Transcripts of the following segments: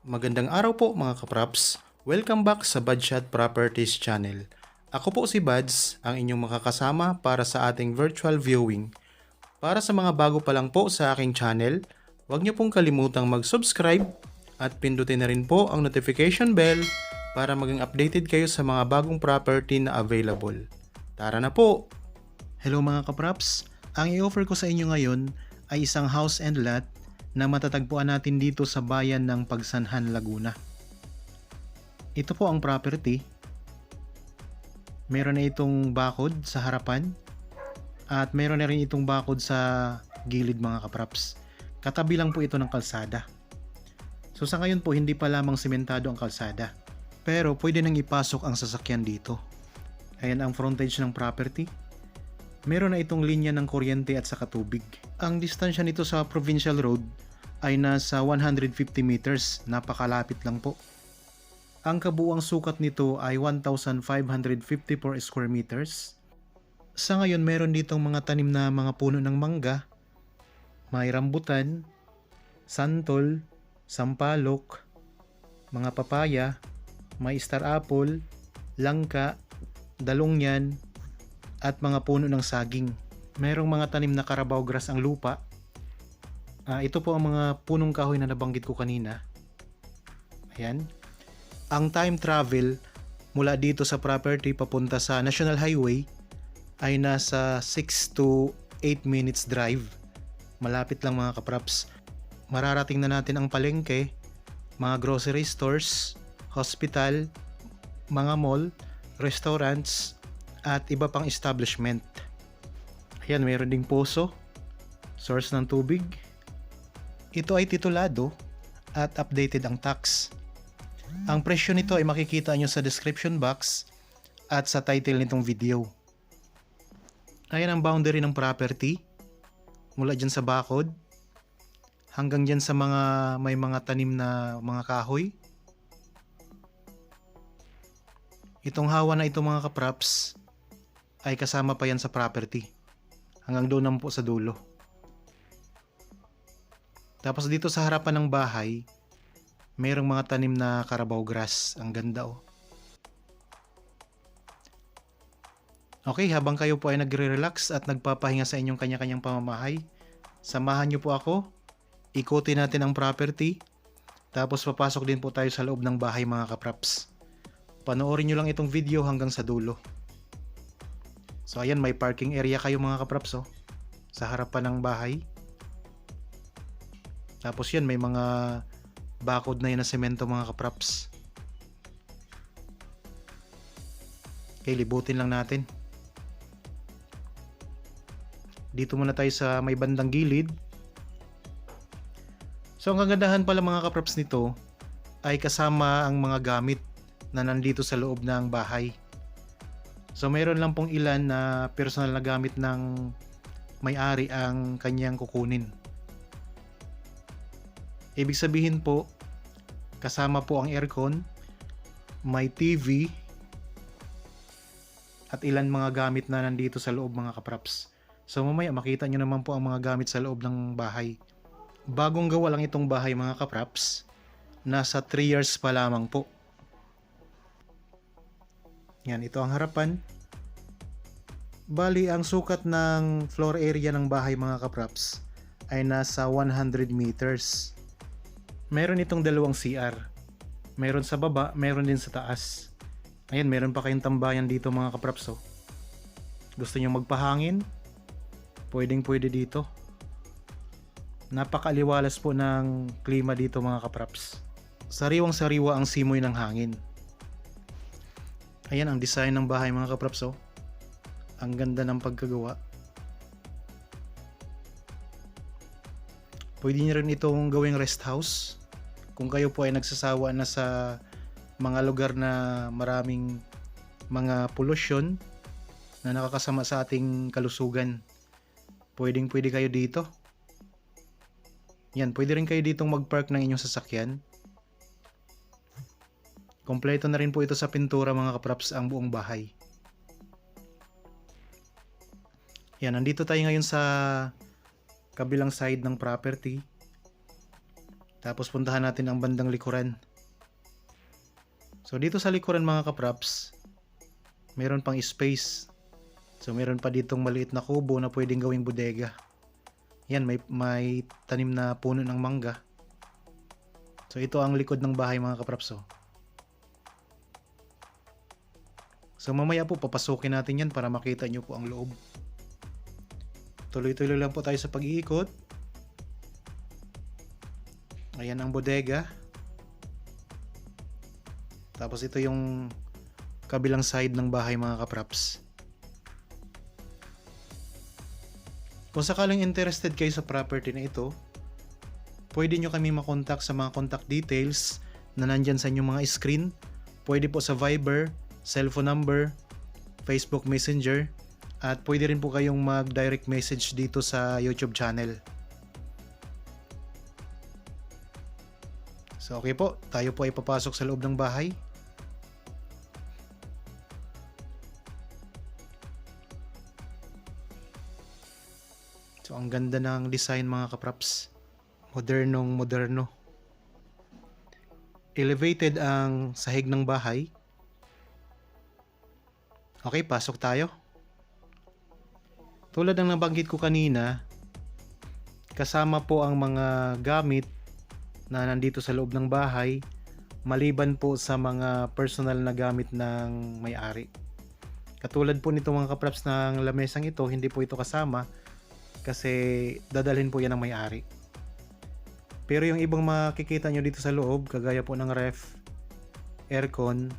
Magandang araw po mga kapraps. Welcome back sa Badshot Properties Channel. Ako po si Bads, ang inyong makakasama para sa ating virtual viewing. Para sa mga bago pa lang po sa aking channel, huwag niyo pong kalimutang mag-subscribe at pindutin na rin po ang notification bell para maging updated kayo sa mga bagong property na available. Tara na po! Hello mga kapraps, ang i-offer ko sa inyo ngayon ay isang house and lot na matatagpuan natin dito sa bayan ng Pagsanhan, Laguna. Ito po ang property. Meron na itong bakod sa harapan at meron na rin itong bakod sa gilid mga kapraps. Katabi lang po ito ng kalsada. So sa ngayon po hindi pa lamang sementado ang kalsada. Pero pwede nang ipasok ang sasakyan dito. Ayan ang frontage ng property. Meron na itong linya ng kuryente at saka tubig. Ang distansya nito sa provincial road ay nasa 150 meters. Napakalapit lang po. Ang kabuuang sukat nito ay 1,554 square meters. Sa ngayon meron ditong mga tanim na mga puno ng mangga, may rambutan, santol, sampalok, mga papaya, may star apple, langka, dalongyan, at mga puno ng saging. Merong mga tanim na carabao grass ang lupa. Ito po ang mga punong kahoy na nabanggit ko kanina. Ayan. Ang time travel mula dito sa property papunta sa National Highway ay nasa 6 to 8 minutes drive. Malapit lang mga kapraps. Mararating na natin ang palengke, mga grocery stores, hospital, mga mall, restaurants, at iba pang establishment. Ayan, meron ding poso, source ng tubig. Ito ay titulado at updated ang tax. Ang presyo nito ay makikita nyo sa description box at sa title nitong video. Ayan ang boundary ng property. Mula dyan sa bakod hanggang dyan sa mga may mga tanim na mga kahoy. Itong hawa na ito mga kapraps ay kasama pa yan sa property. Hanggang doon naman po sa dulo. Tapos dito sa harapan ng bahay, mayroong mga tanim na carabao grass. Ang ganda oh. Okay, habang kayo po ay nagre-relax at nagpapahinga sa inyong kanya-kanyang pamamahay, samahan niyo po ako. Ikutin natin ang property. Tapos papasok din po tayo sa loob ng bahay mga kapraps. Panoorin nyo lang itong video hanggang sa dulo. So ayan, may parking area kayo mga kapraps oh, sa harapan ng bahay. Tapos yan, may mga bakod na yun na semento mga kapraps. Okay, libutin lang natin. Dito muna tayo sa may bandang gilid. So ang kagandahan pala mga kapraps nito ay kasama ang mga gamit na nandito sa loob ng bahay. So mayroon lang pong ilan na personal na gamit ng may-ari ang kanyang kukunin. Ibig sabihin po, kasama po ang aircon, may TV, at ilan mga gamit na nandito sa loob mga kapraps. So mamaya makita nyo naman po ang mga gamit sa loob ng bahay. Bagong gawa lang itong bahay mga kapraps, nasa 3 years pa lamang po. Yan, ito ang harapan. Bali, ang sukat ng floor area ng bahay mga kapraps ay nasa 100 meters. Meron itong dalawang CR. Meron sa baba, meron din sa taas. Ayan, meron pa kayong tambayan dito mga kapraps oh. Gusto nyo magpahangin? Pwedeng pwede dito. Napakaliwalas po ng klima dito mga kapraps. Sariwang sariwa ang simoy ng hangin. Ayan ang design ng bahay mga kapraps oh. Ang ganda ng pagkagawa. Pwede nyo rin itong gawing rest house. Kung kayo po ay nagsasawa na sa mga lugar na maraming mga pollution na nakakasama sa ating kalusugan. Pwedeng pwede kayo dito. Yan, pwede rin kayo ditong mag-park ng inyong sasakyan. Kompleto na rin po ito sa pintura mga kapraps ang buong bahay. Yan, nandito tayo ngayon sa kabilang side ng property. Tapos puntahan natin ang bandang likuran. So dito sa likuran mga kapraps, meron pang space. So meron pa ditong maliit na kubo na pwedeng gawing bodega. Yan, may tanim na puno ng mangga. So ito ang likod ng bahay mga kapraps. So mamaya po papasukin natin yan para makita nyo po ang loob. Tuloy-tuloy lang po tayo sa pag-iikot. Ayan ang bodega. Tapos ito yung kabilang side ng bahay mga kapraps. Kung sakaling interested kayo sa property na ito, pwede nyo kami makontak sa mga contact details na nandyan sa inyong mga screen. Pwede po sa Viber, cellphone number, Facebook Messenger, at pwede rin po kayong mag-direct message dito sa YouTube channel. So okay po, tayo po ay papasok sa loob ng bahay. So ang ganda ng design mga kapraps. Modernong moderno. Elevated ang sahig ng bahay. Okay, pasok tayo. Tulad ng nabanggit ko kanina, kasama po ang mga gamit na nandito sa loob ng bahay, maliban po sa mga personal na gamit ng may-ari. Katulad po nito mga kapraps ng lamesang ito, hindi po ito kasama kasi dadalhin po yan ng may-ari. Pero yung ibang makikita nyo dito sa loob, kagaya po ng ref, aircon,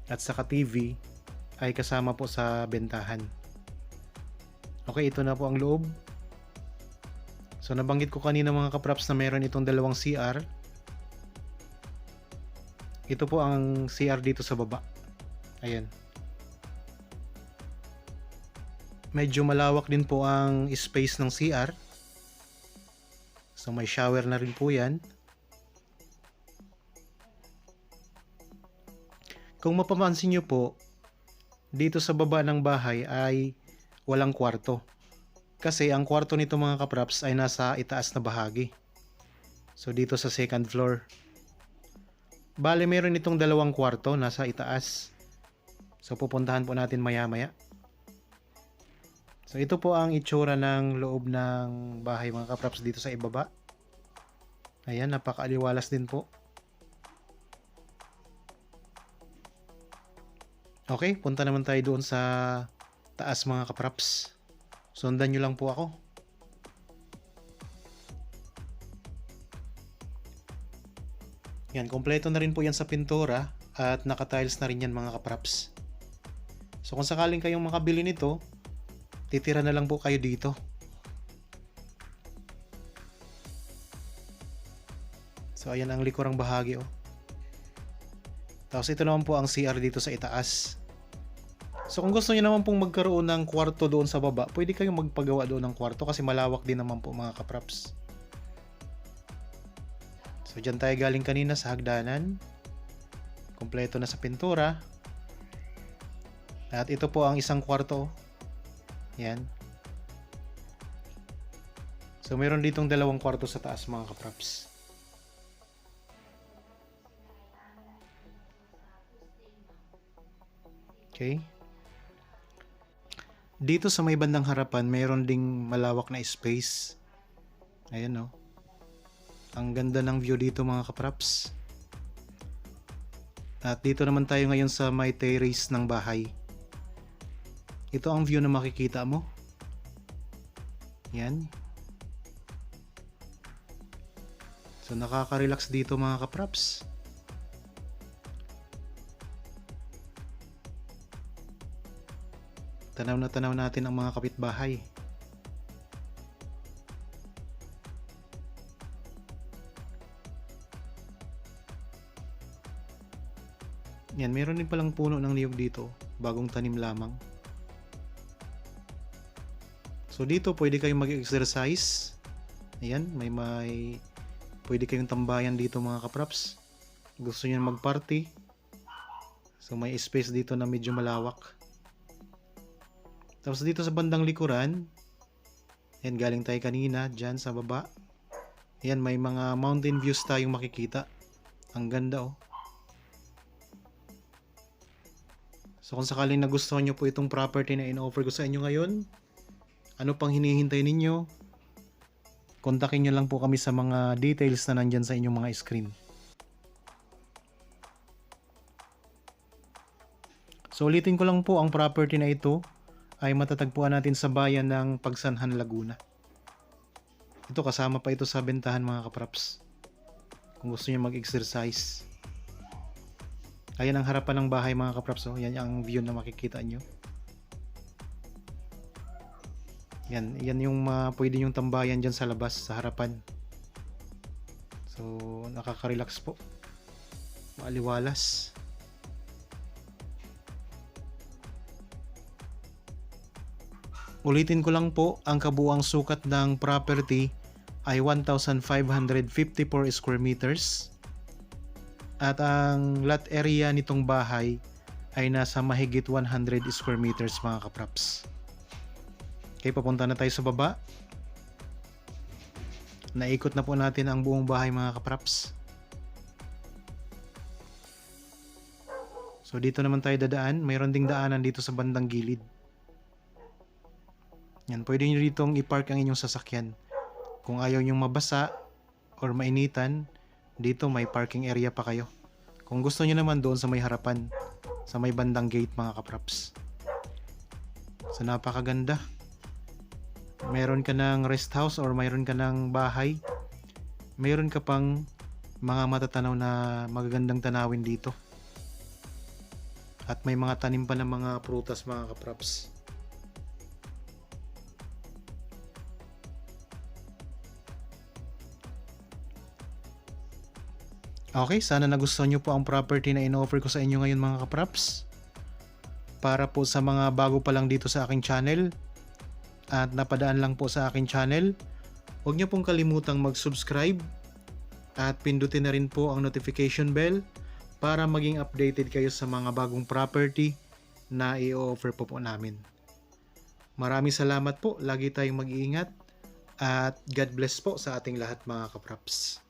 at saka TV, ay kasama po sa bentahan. Okay, ito na po ang loob. So nabanggit ko kanina mga kapraps na meron itong dalawang CR. Ito po ang CR dito sa baba. Ayan. Medyo malawak din po ang space ng CR. So may shower na rin po yan. Kung mapapansin nyo po, dito sa baba ng bahay ay walang kwarto. Kasi ang kwarto nito mga kapraps ay nasa itaas na bahagi. So dito sa second floor. Bale meron itong dalawang kwarto nasa itaas. So pupuntahan po natin maya maya. So ito po ang itsura ng loob ng bahay mga kapraps dito sa ibaba. Ayan, napakaaliwalas din po. Okay, punta naman tayo doon sa taas mga kapraps. Sundan nyo lang po ako. Yan, kompleto na rin po yan sa pintura at naka-tiles na rin yan mga kapraps. So kung sakaling kayong makabili nito, titira na lang po kayo dito. So ayan ang likurang bahagi oh. Tapos ito naman po ang CR dito sa itaas. So kung gusto niyo naman pong magkaroon ng kwarto doon sa baba, pwede kayong magpagawa doon ng kwarto kasi malawak din naman po mga kapraps. So dyan tayo galing kanina sa hagdanan. Kompleto na sa pintura. At ito po ang isang kwarto. Yan. So meron ditong dalawang kwarto sa taas mga kapraps. Okay. Dito sa may bandang harapan, mayroon ding malawak na space. Ayan oh. Ang ganda ng view dito mga kapraps. At dito naman tayo ngayon sa may terrace ng bahay. Ito ang view na makikita mo. Yan. So nakaka-relax dito mga kapraps. Tanaw na tanaw natin ang mga kapitbahay. Yan, meron din palang puno ng niyog dito, bagong tanim lamang. So dito pwede kayong mag-exercise. Ayan, may pwede kayong tambayan dito mga kapraps. Gusto niyo mag-party. So may space dito na medyo malawak. Tapos dito sa bandang likuran, yan galing tayo kanina, dyan sa baba. Ayan, may mga mountain views tayong makikita. Ang ganda oh. So kung sakaling nagustuhan nyo po itong property na in-offer ko sa inyo ngayon, ano pang hinihintay ninyo? Kontakin nyo lang po kami sa mga details na nandyan sa inyong mga screen. So ulitin ko lang po, ang property na ito ay matatagpuan natin sa bayan ng Pagsanhan, Laguna. Ito, kasama pa ito sa bentahan mga kapraps. Kung gusto niyo mag-exercise. Ayan ang harapan ng bahay mga kapraps. Oh. Yan ang view na makikita nyo. Yan yung pwede yung tambayan dyan sa labas, sa harapan. So, nakaka-relax po. Maaliwalas. Ulitin ko lang po, ang kabuang sukat ng property ay 1,554 square meters. At ang lot area nitong bahay ay nasa mahigit 100 square meters mga kapraps. Okay, papunta na tayo sa baba. Naikot na po natin ang buong bahay mga kapraps. So dito naman tayo dadaan. Mayroon ding daanan dito sa bandang gilid. Yan, pwede nyo ditong i-park ang inyong sasakyan. Kung ayaw nyong mabasa or mainitan, dito may parking area pa kayo. Kung gusto nyo naman doon sa may harapan, sa may bandang gate mga kapraps. So napakaganda. Meron ka ng rest house or mayroon ka ng bahay. Meron ka pang mga matatanaw na magagandang tanawin dito. At may mga tanim pa ng mga prutas mga kapraps. Okay, sana nagustuhan nyo po ang property na in-offer ko sa inyo ngayon mga kapraps. Para po sa mga bago pa lang dito sa aking channel at napadaan lang po sa aking channel, huwag nyo pong kalimutang mag-subscribe at pindutin na rin po ang notification bell para maging updated kayo sa mga bagong property na i-offer po namin. Maraming salamat po, lagi tayong mag-iingat at God bless po sa ating lahat mga kapraps.